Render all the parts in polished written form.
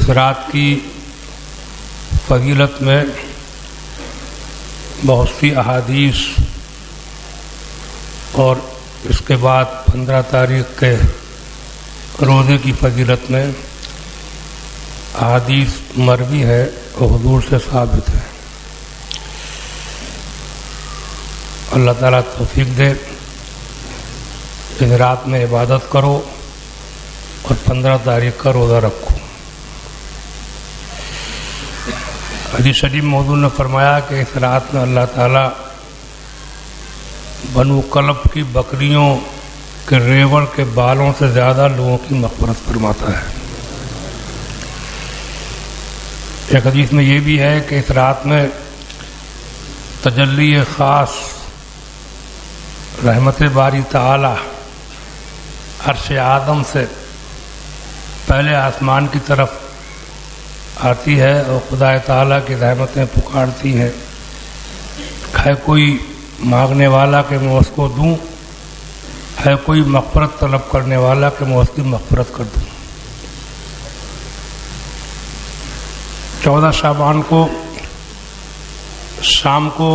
اس رات کی فضیلت میں بہت سی احادیث اور اس کے بعد 15 تاریخ کے روزے کی فضیلت میں احادیث مروی ہے اور حضور سے ثابت ہے۔ اللہ تعالیٰ توفیق دے، اس رات میں عبادت کرو اور 15 تاریخ کا روزہ رکھو۔ حدیث شریف میں حضور نے فرمایا کہ اس رات میں اللہ تعالیٰ بنو کلب کی بکریوں کے ریوڑ کے بالوں سے زیادہ لوگوں کی مغفرت فرماتا ہے۔ ایک حدیث میں یہ بھی ہے کہ اس رات میں تجلی خاص رحمت باری تعالی عرش آدم سے پہلے آسمان کی طرف آتی ہے اور خدا تعالیٰ کی رحمتیں پکارتی ہیں، ہے کوئی مانگنے والا کہ میں اس کو دوں، ہے کوئی مغفرت طلب کرنے والا کہ میں اس کی مغفرت کر دوں۔ 14 شعبان کو شام کو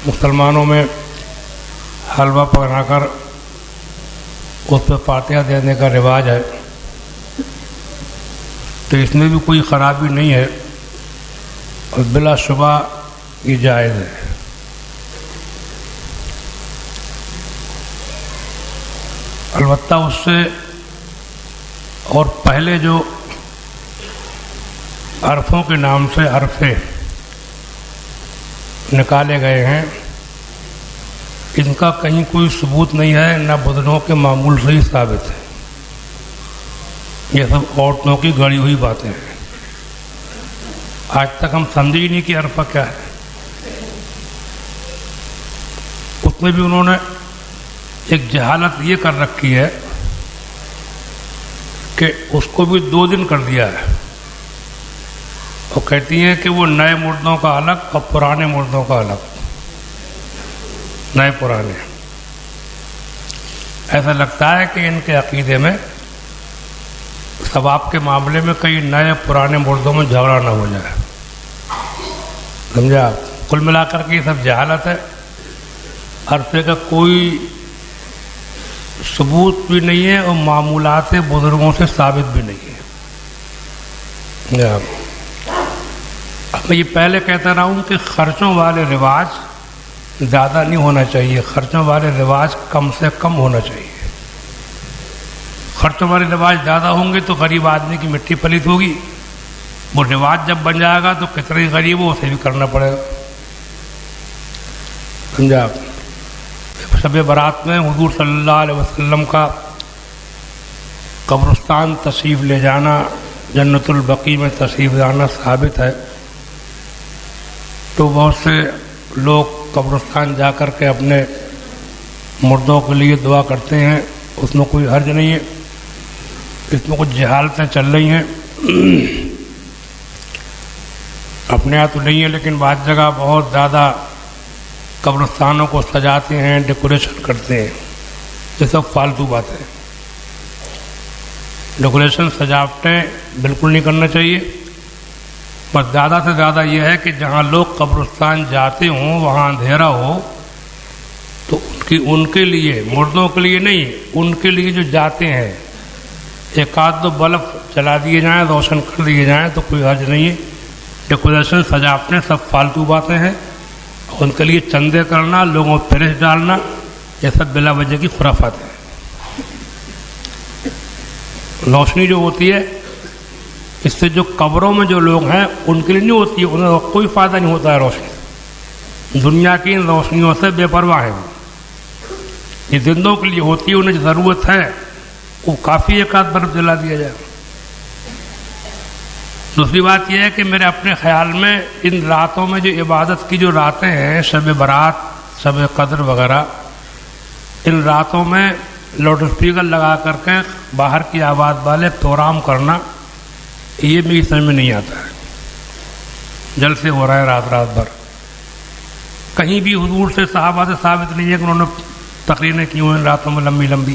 مسلمانوں میں حلوہ پکا کر اس پہ فاتحہ دینے کا رواج ہے، تو اس میں بھی کوئی خرابی نہیں ہے اور بلا شبہ یہ جائز ہے۔ البتہ اس سے اور پہلے جو عرفوں کے نام سے عرفے نکالے گئے ہیں، ان کا کہیں کوئی ثبوت نہیں ہے، نہ بدنوں کے معمول سے ہی ثابت ہے۔ یہ سب عورتوں کی گڑی ہوئی باتیں ہیں۔ آج تک ہم سمجھے ہی نہیں کہ عرفہ کیا ہے۔ اس میں بھی انہوں نے ایک جہالت یہ کر رکھی ہے کہ اس کو بھی 2 دن کر دیا ہے، اور کہتی ہیں کہ وہ نئے مردوں کا الگ اور پرانے مردوں کا الگ، نئے پرانے۔ ایسا لگتا ہے کہ ان کے عقیدے میں ثواب کے معاملے میں کئی نئے پرانے مردوں میں جھگڑا نہ ہو جائے، سمجھا آپ؟ کل ملا کر کے یہ سب جہالت ہے۔ عرفے کا کوئی ثبوت بھی نہیں ہے اور معمولات بزرگوں سے ثابت بھی نہیں ہے۔ اب میں یہ پہلے کہتا رہا ہوں کہ خرچوں والے رواج زیادہ نہیں ہونا چاہیے، خرچوں والے رواج کم سے کم ہونا چاہیے۔ خرچوں والے رواج زیادہ ہوں گے تو غریب آدمی کی مٹی پلیت ہوگی، وہ رواج جب بن جائے گا تو کتنے غریب ہو اسے بھی کرنا پڑے گا، سمجھا؟ شب برات میں حضور صلی اللہ علیہ وسلم کا قبرستان تشریف لے جانا، جنت البقیع میں تشریف لانا ثابت ہے، تو بہت سے لوگ قبرستان جا کر کے اپنے مردوں کے لیے دعا کرتے ہیں، اس میں کوئی حرج نہیں ہے۔ اس میں کچھ جہالتیں چل رہی ہیں، اپنے یہاں تو نہیں ہے لیکن بعض جگہ بہت زیادہ قبرستانوں کو سجاتے ہیں، ڈیکوریشن کرتے ہیں، یہ سب فالتو باتیں ہیں۔ ڈیکوریشن سجاوٹیں بالکل نہیں کرنا چاہیے، بس زیادہ سے زیادہ یہ ہے کہ جہاں لوگ قبرستان جاتے ہوں وہاں اندھیرا ہو تو ان کے لیے، مردوں کے لیے نہیں، ان کے لیے جو جاتے ہیں 1-2 بلب چلا دیے جائیں، روشن کر دیے جائیں تو کوئی حرج نہیں ہے۔ ڈیکوریشن سجاوٹیں سب فالتو باتیں ہیں، ان کے لیے چندے کرنا، لوگوں کو پریش ڈالنا، یہ سب بلا وجہ کی خرافات ہیں۔ روشنی جو ہوتی ہے اس سے جو قبروں میں جو لوگ ہیں ان کے لیے نہیں ہوتی ہے، انہیں کوئی فائدہ نہیں ہوتا ہے روشنی، دنیا کی ان روشنیوں سے بے پرواہ ہیں۔ یہ زندوں کے لیے ہوتی ہے، انہیں جو ضرورت ہے وہ کافی 1-8 بلب جلا دیا جائے۔ دوسری بات یہ ہے کہ میرے اپنے خیال میں ان راتوں میں جو عبادت کی جو راتیں ہیں، شب برات، شب قدر وغیرہ، ان راتوں میں لاؤڈ اسپیکر لگا کر کے باہر کی آواز والے پروگرام کرنا، یہ میری سمجھ میں نہیں آتا ہے۔ جلسے ہو رہا ہے رات بھر، کہیں بھی حضور سے صحابہ سے ثابت نہیں ہے کہ انہوں نے تقریریں کی ہوئیں راتوں میں لمبی لمبی،